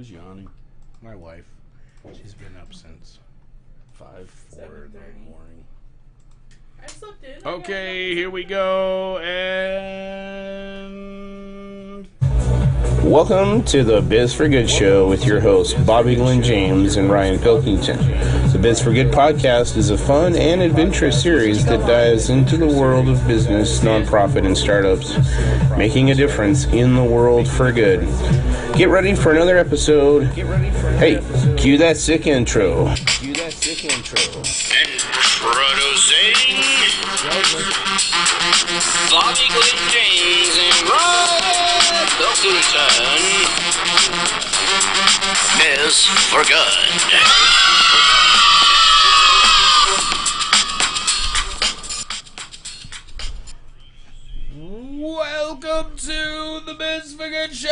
Who's yawning? My wife. She's been up since 5:04 in the morning. I slept in. Okay, here we go, and... Welcome to the Biz for Good show with your hosts, Bobby Glenn James and Ryan Pilkington. The Biz for Good podcast is a fun and adventurous series that dives into the world of business, nonprofit, and startups, making a difference in the world for good. Get ready for another episode. Hey, cue that sick intro. Introducing Bobby Glenn James and Ryan Pilkington. Biz for Good. Welcome to the Biz for Good show!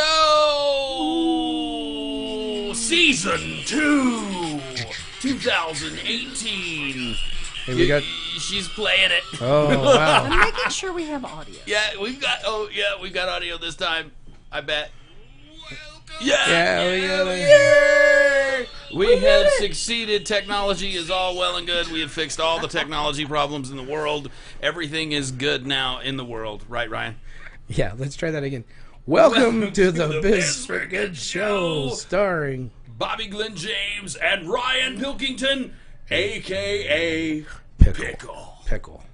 Season 2, 2018. Hey, we got... She's playing it. Oh, wow. I'm making sure we have audio. Yeah, we've got audio this time. I bet. We have succeeded. Technology is all well and good. We have fixed all the technology problems in the world. Everything is good now in the world. Right, Ryan? Yeah, let's try that again. Welcome to the Biz for Good show, starring Bobby Glenn James and Ryan Pilkington, a.k.a. Pickle.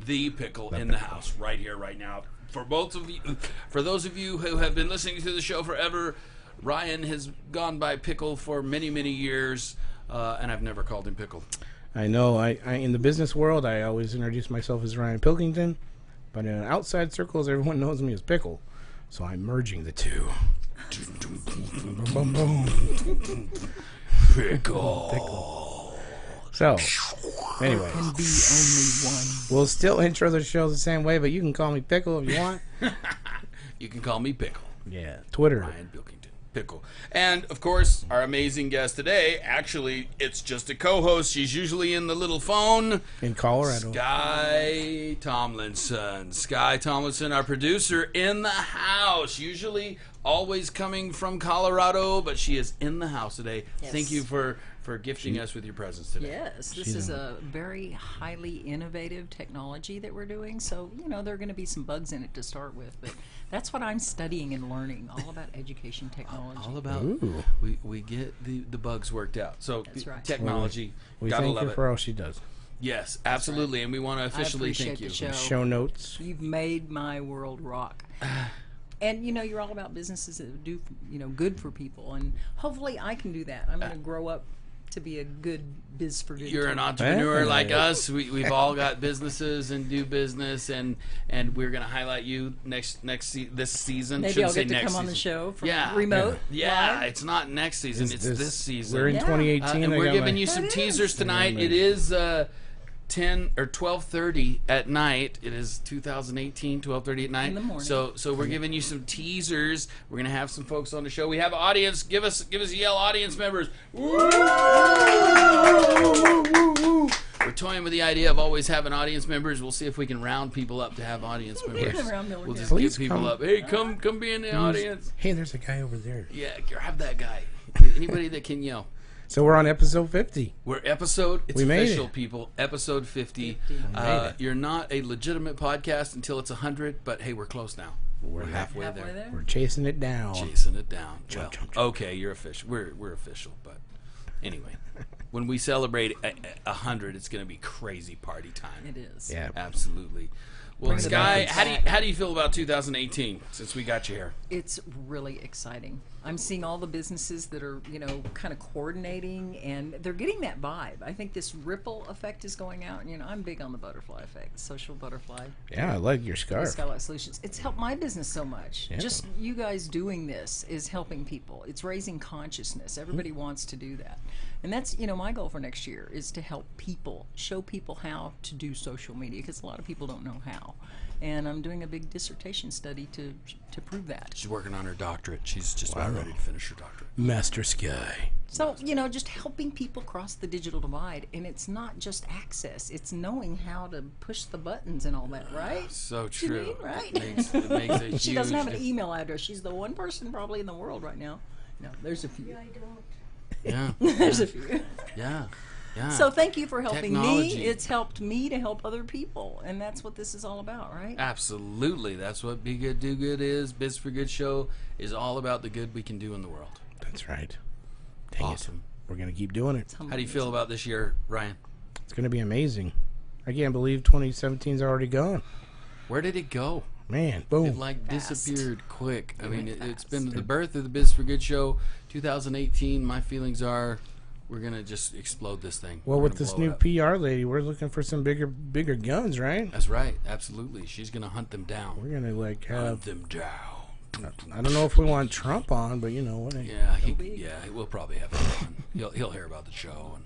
The pickle in the house, right here, right now. For those of you who have been listening to the show forever, Ryan has gone by Pickle for many, many years, and I've never called him Pickle. I know. I in the business world, I always introduce myself as Ryan Pilkington, but in outside circles, everyone knows me as Pickle. So I'm merging the two. Pickle. So, anyway, Can be only one. we'll still intro the show the same way, but you can call me Pickle if you want. You can call me Pickle. Yeah, Twitter. Ryan Pilkington. Pickle. And, of course, our amazing guest today, actually, it's just a co-host. She's usually in the little phone. In Colorado. Sky Tomlinson. Sky Tomlinson, our producer in the house. Usually always coming from Colorado, but she is in the house today. Yes. Thank you for gifting us with your presence today. Yes, this is a very highly innovative technology that we're doing. So, there are going to be some bugs in it to start with, but that's what I'm studying and learning, all about education technology. All about we get the bugs worked out. So That's right. technology, We gotta thank love her it. for all she does. Yes, absolutely, and we want to officially I thank appreciate you. the show. Show notes. You've made my world rock. And you're all about businesses that do good for people, and hopefully I can do that. I'm going to grow up to be a good biz for good. You're an entrepreneur like us. We've all got businesses and do business, and we're going to highlight you this season. Maybe Shouldn't I'll say get to next come on the season. show from Yeah. remote. Yeah, live. it's not next season. It's this season. We're in Yeah. 2018. and I we're got giving my- you some That teasers is. tonight. It is 10 or 12:30 at night. It is 2018, 12:30 at night. In the morning. So we're giving you some teasers. We're gonna have some folks on the show. We have audience. Give us a yell, audience members. Woo! We're toying with the idea of always having audience members. We'll see if we can round people up to have audience members. We'll just Please give people come. up. Hey, come be in the audience. Hey, there's a guy over there. Yeah, grab that guy. Anybody that can yell. So we're on episode 50. It's We made official, it. people. Episode 50. You're not a legitimate podcast until it's 100, but hey, we're close now. We're halfway there. We're chasing it down. Chasing it down. Jump. Okay, you're official. We're official, but anyway, when we celebrate 100, it's going to be crazy party time. It is. Yeah. Absolutely. Well, Bring it Sky, back. how do you feel about 2018 since we got you here? It's really exciting. I'm seeing all the businesses that are, kind of coordinating, and they're getting that vibe. I think this ripple effect is going out. I'm big on the butterfly effect, social butterfly. Yeah, I like your scarf. Skylight Solutions. It's helped my business so much. Yeah. Just you guys doing this is helping people. It's raising consciousness. Everybody wants to do that. And that's, my goal for next year is to help people, show people how to do social media, because a lot of people don't know how. And I'm doing a big dissertation study to prove that. She's working on her doctorate. She's just about ready to finish her doctorate. Master Sky. So, just helping people cross the digital divide. And it's not just access, it's knowing how to push the buttons and all that, right? So You true. mean, right? It makes a She huge doesn't have an difference. email address. She's the one person probably in the world right now No, there's a few. Yeah. There's a few. Yeah. Yeah. So thank you for helping Technology. me. It's helped me to help other people, and that's what this is all about, right? Absolutely. That's what Be Good, Do Good is. Biz for Good show is all about the good we can do in the world. That's right. Dang Awesome. it. We're going to keep doing it. How do you feel about this year, Ryan? It's going to be amazing. I can't believe 2017's already gone. Where did it go? Man, boom. It like Fast. disappeared quick. I mean, it's been the birth of the Biz for Good show. 2018, my feelings are we're going to just explode this thing. Well, We're with gonna this blow new it up. PR lady, we're looking for some bigger guns, right? That's right. Absolutely. She's going to hunt them down. We're going to, like, Hunt have... them down. I don't know if we want Trump on, but, you know, what? Yeah, we'll probably have him on. He'll hear about the show and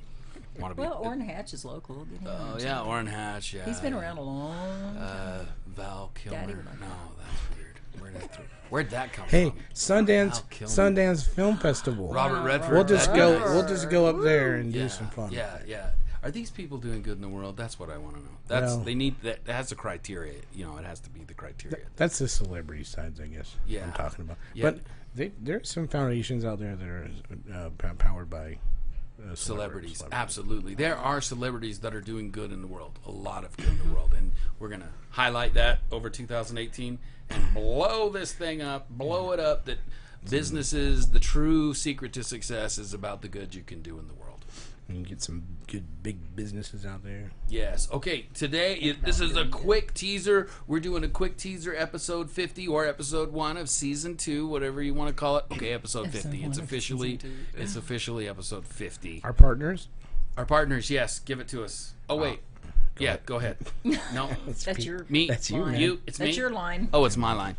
want to be. Well, Orrin Hatch is local. Get him on, yeah, too. Orrin Hatch. Yeah, He's been around a long time. Val Kilmer. Daddy would like No, that. that's weird. Where'd that come Hey, from? Sundance Val Kilmer. Sundance Film Festival. Robert Redford. We'll just that'd go. be nice. We'll just go up there and Yeah, do some fun. Yeah. Are these people doing good in the world? That's what I want to know. Well- They need that. Has a criteria. You know, it has to be the criteria. That's the celebrity sides, I guess. Yeah. I'm talking about. Yeah. But there's some foundations out there that are powered by Celebrities, absolutely. There are celebrities that are doing good in the world, a lot of good in the world, and we're going to highlight that over 2018 and blow this thing up, blow it up. That businesses, the true secret to success is about the good you can do in the world. And get some good big businesses out there. Yes. Okay, today, this is a quick teaser. We're doing a quick teaser, episode 50 or episode 1 of season 2, whatever you want to call it. Okay, episode 50. It's officially episode 50. Our partners. Our partners, yes, give it to us. Oh, wait. Yeah, go ahead. No, That's your me. That's you, line. man. You, it's That's me. your line. Oh, it's my line.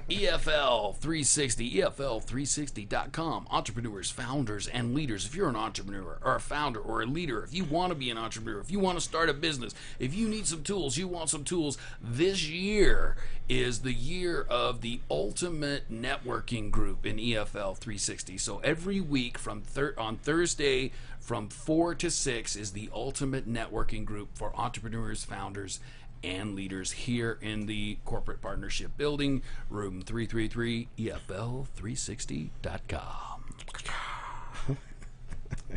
EFL 360, EFL360.com. Entrepreneurs, founders, and leaders. If you're an entrepreneur or a founder or a leader, if you want to be an entrepreneur, if you want to start a business, if you need some tools, you want some tools, this year is the year of the ultimate networking group in EFL 360. So every week from on Thursday from 4 to 6 is the ultimate networking group for entrepreneurs, founders, and leaders here in the Corporate Partnership Building, room 333, EFL360.com.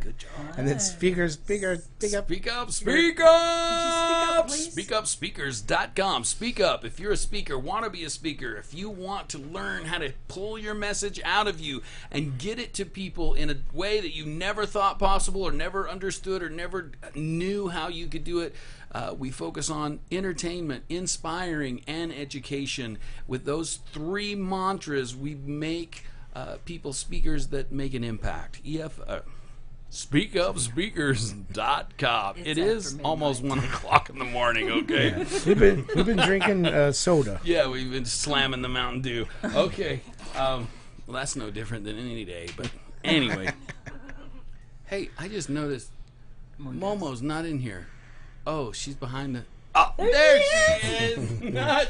Good job. And then speakers, big up. Speak up. Speak up, please? SpeakUpSpeakers.com. Speak up. If you're a speaker, want to be a speaker, if you want to learn how to pull your message out of you and get it to people in a way that you never thought possible or never understood or never knew how you could do it, we focus on entertainment, inspiring, and education. With those 3 mantras, we make people speakers that make an impact. SpeakUpSpeakers.com. It It's is after midnight. almost 1 o'clock in the morning, okay? We've been drinking soda. Yeah, we've been slamming the Mountain Dew. Okay. Well, that's no different than any day, but anyway. Hey, I just noticed Momo's not in here. Oh, she's behind the... Oh, there she is!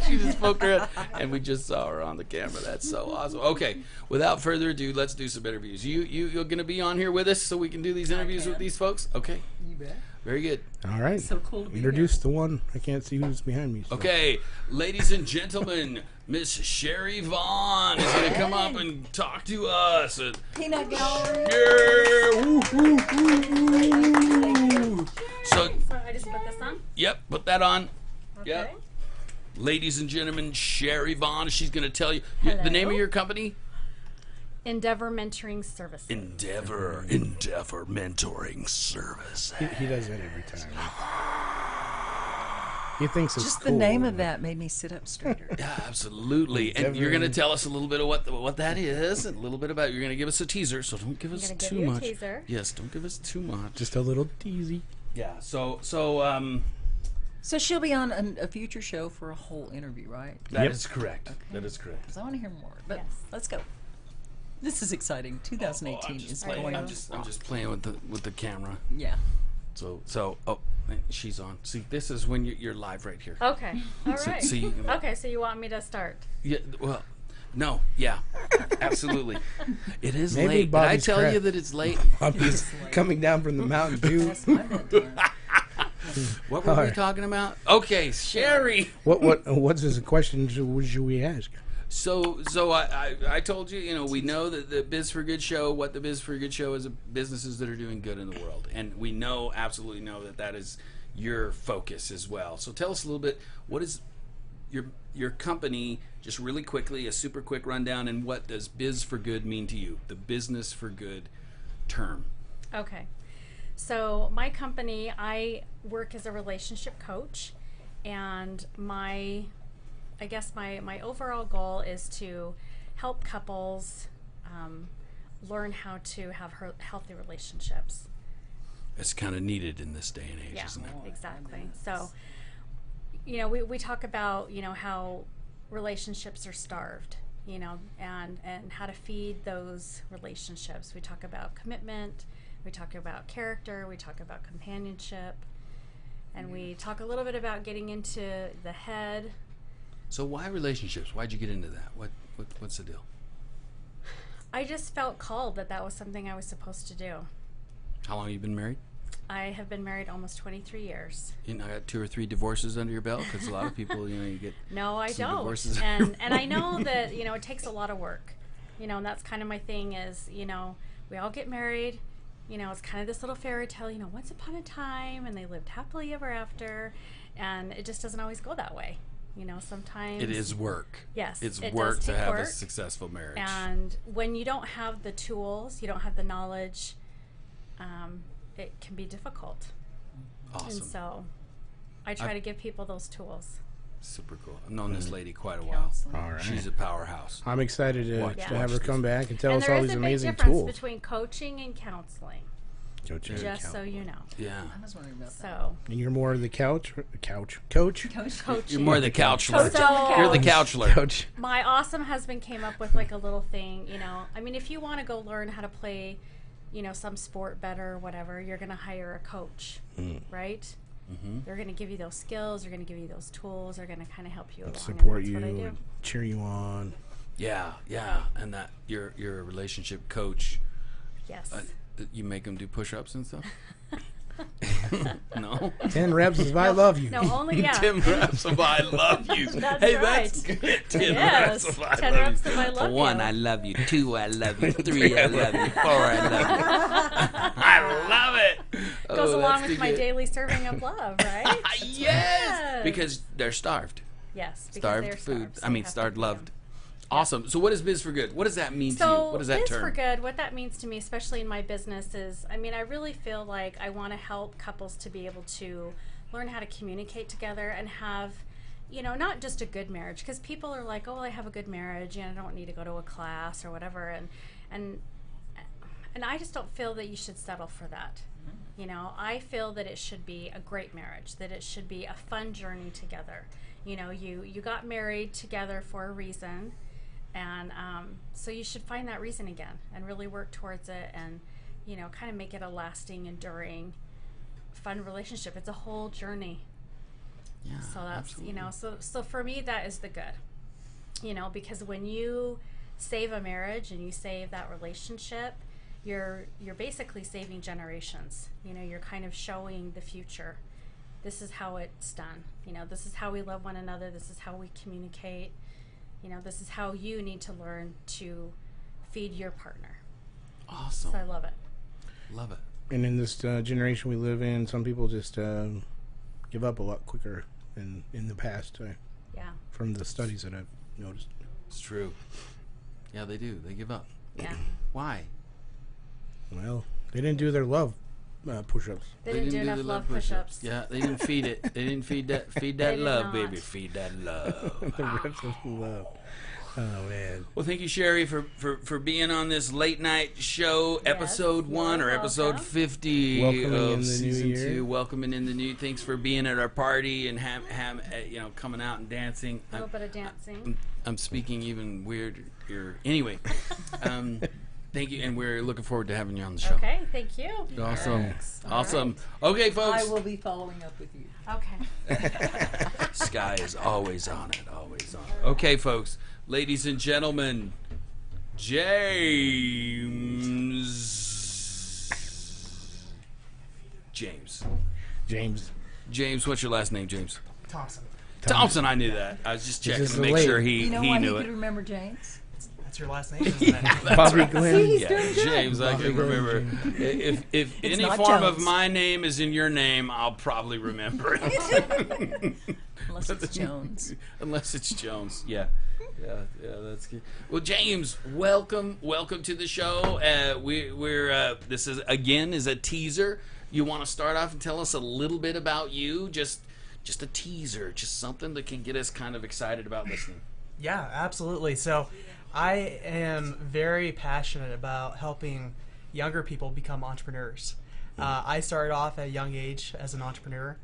She just poked her head, and we just saw her on the camera. That's so awesome. Okay, without further ado, let's do some interviews. You're going to be on here with us so we can do these interviews with these folks? Okay, You bet. very good. All right. So cool to be Introduce the one. I can't see who's behind me. So. Okay, ladies and gentlemen, Miss Sherry Vaughn is going to come up and talk to us. Peanut Gallery. Yeah! Woo, woo, woo, woo. So, So I just put this on? yep, put that on. Okay. Yep. Ladies and gentlemen, Sherry Vaughn, she's going to tell you the name of your company? Endeavor Mentoring Services. Endeavor Mentoring Service. He does that every time. He thinks it's Just cool. the name of that made me sit up straighter. Yeah, absolutely. And you're going to tell us a little bit of what that is, and a little bit about. You're going to give us a teaser, so don't give us gonna give too you a much. teaser. Yes, don't give us too much. Just a little teasy. Yeah. So So she'll be on a future show for a whole interview, right? that is correct. That is correct. Because I want to hear more. But Yes. let's go. This is exciting. 2018 is playing. going. I'm just playing with the camera. Yeah. So she's on. See, this is when you're live right here. Okay. All right. so you- Okay, so you want me to start? Yeah. Well, no. Yeah. Absolutely. It is Maybe late. Did I Bobby's tell correct. you that it's late? Bobby's coming down from the Mountain Dew. That's my bedtime. What were we Alright. talking about? Okay, Sherry. What's the question should we ask? So I told you, you know, we know that the Biz for Good show, what the Biz for Good show is, businesses that are doing good in the world, and we know, absolutely know that is your focus as well. So tell us a little bit, what is your company, just really quickly, a super quick rundown, and what does Biz for Good mean to you? The business for good term. Okay. So my company, I work as a relationship coach, and my overall goal is to help couples learn how to have healthy relationships. It's kind of needed in this day and age, isn't it? Exactly. So, you know, we talk about, you know, how relationships are starved, you know, and how to feed those relationships. We talk about commitment, we talk about character, we talk about companionship, and we talk a little bit about getting into the head. So why relationships? Why'd you get into that? What's the deal? I just felt called that was something I was supposed to do. How long have you been married? I have been married almost 23 years. You know, I got 2 or 3 divorces under your belt, because a lot of people, you know, you get No, I some don't. divorces. And I know that, you know, it takes a lot of work. You know, and that's kind of my thing is, you know, we all get married. You know, it's kind of this little fairy tale, you know, once upon a time, and they lived happily ever after. And it just doesn't always go that way. You know, sometimes... It is work. Yes, It's it work does to take have a work. successful marriage. And when you don't have the tools, you don't have the knowledge, it can be difficult. Awesome. And so I try to give people those tools. Super cool. I've known this lady quite a while. All right. She's a powerhouse. I'm excited to Watch have her this. come back and tell And us there all is these a big amazing difference tools. between coaching and counseling, Coach and just couch. so you know. Yeah. I was wondering about that. So, And you're more of the coach? Coach? coaching. You're more the couchler. So- You're the couchler. Coach. My awesome husband came up with like a little thing, you know. I mean, if you want to go learn how to play, you know, some sport better or whatever, you're going to hire a coach, right? Mm-hmm. They're going to give you those skills. They're going to give you those tools. They're going to kind of help you along. Support and you that's what I do. and cheer you on. Yeah, and that you're a relationship coach. Yes. You make them do push-ups and stuff? No? 10 reps if I love you. No, only, yeah. 10 reps of I love you. That's hey, right. that's good. 10 Yes, reps of I 10 love reps you. of I love 1, you. I love you. 2, I love you. 3, I love you. 4, I love you. I love it. Goes Oh, along that's with too my good. daily serving of love, right? Yes! Because they're starved. Yes. because Starved they're food. starved, so I you mean, have to starved, feed loved. them. Awesome. So what is Biz for Good? What does that mean to you? So, What is that Biz term? for Good, what that means to me, especially in my business, is, I mean, I really feel like I want to help couples to be able to learn how to communicate together and have, you know, not just a good marriage, because people are like, oh, well, I have a good marriage, and I don't need to go to a class or whatever, and I just don't feel that you should settle for that. You know, I feel that it should be a great marriage, that it should be a fun journey together. You know, you got married together for a reason, and so you should find that reason again and really work towards it, and, you know, kind of make it a lasting, enduring, fun relationship. It's a whole journey. Yeah, So that's, absolutely. you know, so for me, that is the good. You know, because when you save a marriage and you save that relationship, you're basically saving generations. You know, you're kind of showing the future. This is how it's done. You know, this is how we love one another. This is how we communicate. You know, this is how you need to learn to feed your partner. Awesome. So I love it. Love it. And in this generation we live in, some people just give up a lot quicker than in the past, Yeah. from the studies that I've noticed. It's true. Yeah, they do. They give up. Yeah. Why? Well, they didn't do their love push-ups. They didn't do enough the love push-ups. Yeah, they didn't feed it. They didn't feed that They did love, not. baby. Feed that love. The reps of love. Oh, man. Well, thank you, Sherry, for being on this late night show, episode 1 you're or episode welcome. 50 Welcoming of in the new season year. 2. Welcoming in the new. Thanks for being at our party and you know, coming out and dancing. A little bit of dancing. I'm speaking even weird here. Anyway, thank you, and we're looking forward to having you on the show. Okay, thank you. Awesome. Thanks. Awesome. Okay, folks. I will be following up with you. Okay. Sky is always on it, always on it. Okay, folks, ladies and gentlemen, James, James. what's your last name, James? Thompson. Thompson, I knew that. I was just checking just to a make lady. sure You know he why knew he it. could remember James? That's your last name, isn't it? Bobby Glenn. See, he's Yeah, doing good. James, I can Bobby remember. Glenn. If any not form of Jones. my name is in your name, I'll probably remember it. Unless it's Jones. Unless it's Jones. Yeah, that's good. Well, James, welcome to the show. We're this is a teaser. You want to start off and tell us a little bit about you? Just a teaser, just something that can get us kind of excited about listening. Yeah, absolutely. So I am very passionate about helping younger people become entrepreneurs. I started off at a young age as an entrepreneur,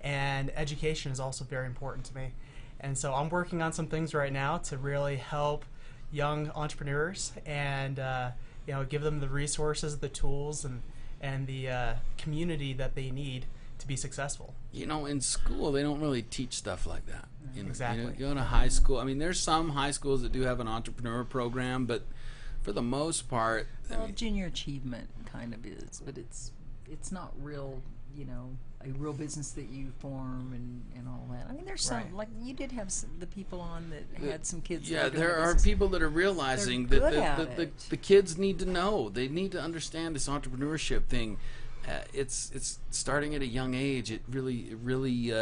and education is also very important to me. And so I'm working on some things right now to really help young entrepreneurs and give them the resources, the tools, and the community that they need to be successful. In school, they don't really teach stuff like that. Exactly. You go to high school. I mean, there's some high schools that do have an entrepreneur program, but for the most part, Well, junior achievement kind of is, but it's not real, a real business that you form and all that. I mean, there's some, Right. like you did have the people on that had some kids. yeah, that were doing there are business. people that are realizing They're that good at the it. the kids need to know. They need to understand this entrepreneurship thing. It's starting at a young age. It really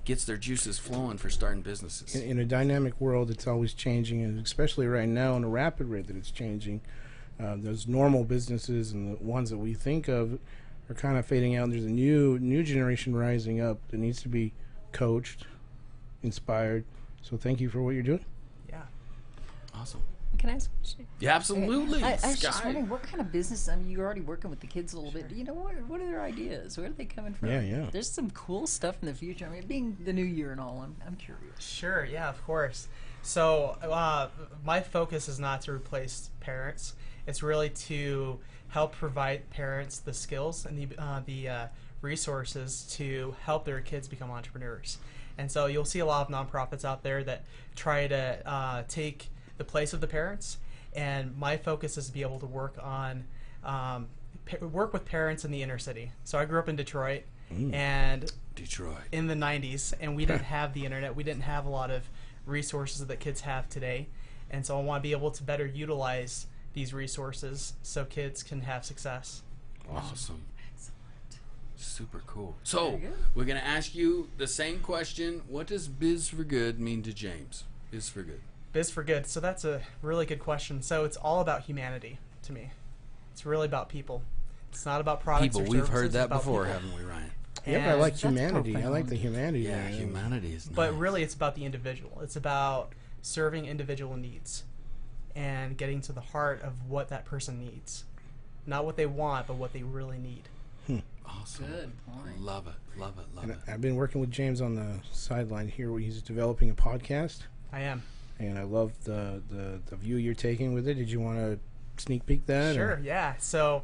gets their juices flowing for starting businesses. In a dynamic world, it's always changing, and especially right now, in a rapid rate that it's changing. Those normal businesses and the ones that we think of are kind of fading out. And there's a new generation rising up that needs to be coached, inspired. So thank you for what you're doing. Yeah. Awesome. Can I ask a question? Yeah, absolutely. I was just Sky. wondering what kind of business. I mean, you're already working with the kids a little bit. What are their ideas? Where are they coming from? Yeah. There's some cool stuff in the future. I mean, being the new year and all, I'm curious. Sure, yeah, of course. So my focus is not to replace parents. It's really to help provide parents the skills and the resources to help their kids become entrepreneurs. And so you'll see a lot of nonprofits out there that try to take the place of the parents. And my focus is to be able to work on work with parents in the inner city. So I grew up in Detroit, and Detroit. in the 90s, and we didn't have the internet. We didn't have a lot of resources that kids have today. And so I want to be able to better utilize these resources so kids can have success. Awesome. Super cool. So, good. we're going to ask you the same question. What does Biz for Good mean to James? Biz for Good. Biz for Good. So that's a really good question. So it's all about humanity to me. It's really about people. It's not about products People, or we've services, heard it's that about before, people. haven't we, Ryan? Yeah, but I like That's humanity. I like profound. the humanity. Yeah, there. humanity is nice. But really, it's about the individual. It's about serving individual needs and getting to the heart of what that person needs. Not what they want, but what they really need. Awesome. Good point. Love it. And I've been working with James on the sideline here where he's developing a podcast, I am. and I love the view you're taking with it. Did you want to sneak peek that? Sure, or- yeah. So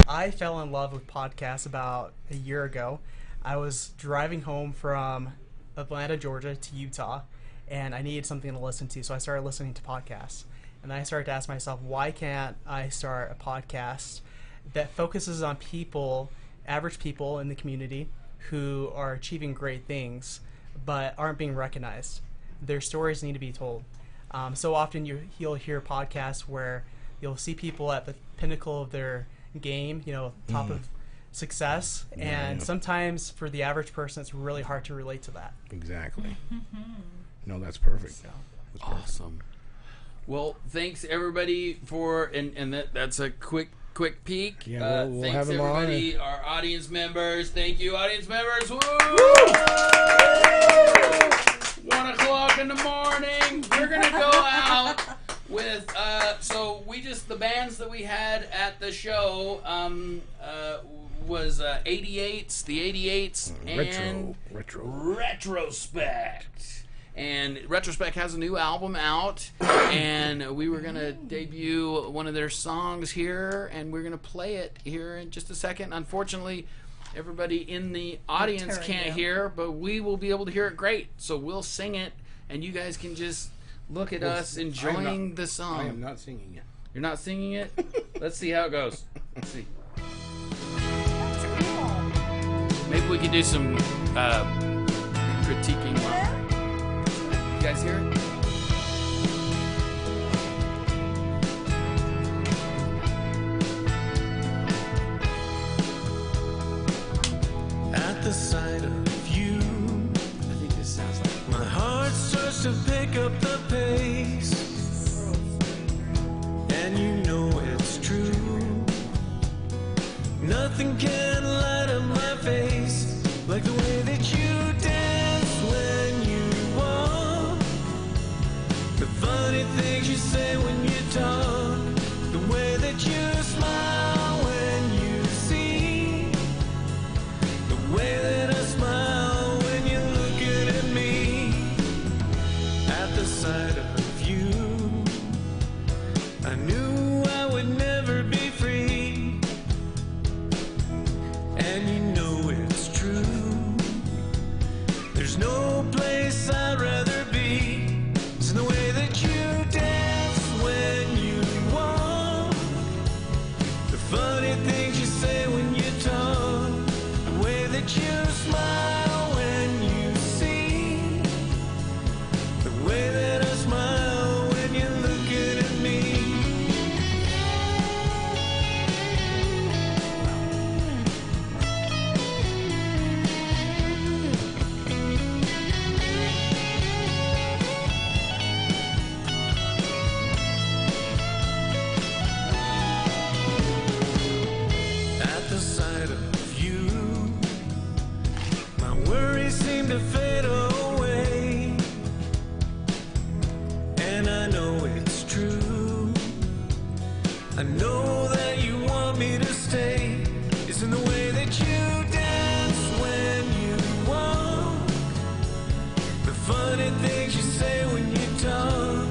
I fell in love with podcasts about a year ago. I was driving home from Atlanta, Georgia to Utah, and I needed something to listen to, so I started listening to podcasts. And then I started to ask myself, why can't I start a podcast that focuses on people, average people in the community who are achieving great things but aren't being recognized? Their stories need to be told. So often you'll hear podcasts where you'll see people at the pinnacle of their game, top of success, and sometimes for the average person it's really hard to relate to that. Exactly. No, that's perfect. So, Awesome. Well, thanks everybody for and that's a quick peek. Yeah, we'll thanks have 'em on everybody, our audience members. Thank you, audience members. Woo! 1 o'clock in the morning. We're gonna go out with the bands that we had at the show was 88s, the 88s, and Retrospect. And Retrospect has a new album out, and we were going to debut one of their songs here, and we're going to play it here in just a second. Unfortunately, everybody in the audience tearing can't down. hear, but we will be able to hear it great. So we'll sing it, and you guys can just look at us enjoying the song. I am not singing it. You're not singing it? Let's see how it goes. Let's see. Maybe we could do some critiquing. guys hear it? At the sight of you, I think this sounds like my heart starts to pick up the pace. And you know it's true. Nothing can light up my face like the way that you dance when you walk. The funny things you say when you talk. The way that you smile when you see. The way that I smile when you're looking at me. At the sight of you, I knew I would never be free. And you know it's true. There's no place I'd rather be. It's the way that you dance when you walk. The funny things you say when you talk. The way that you smile when you see. The way that I smile when you're looking at me. At the sight of you, my worries seem to fade away. And I know it's true. I know that you want me to stay. It's in the way that you dance when you walk. The funny things you say when you talk.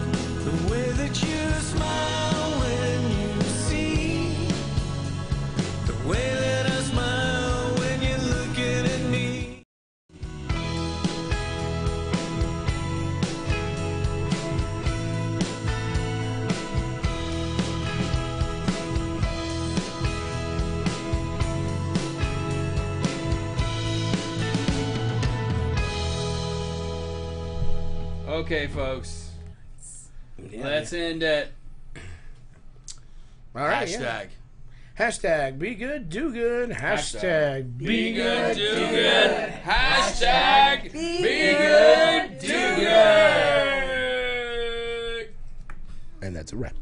The way that you smile when you see. The way that I smile when you're looking at me. Okay, folks. Let's end it. All right. Hashtag. Yeah. Hashtag be good, do good. Hashtag Be good, do good. Hashtag be good, do good. And that's a wrap.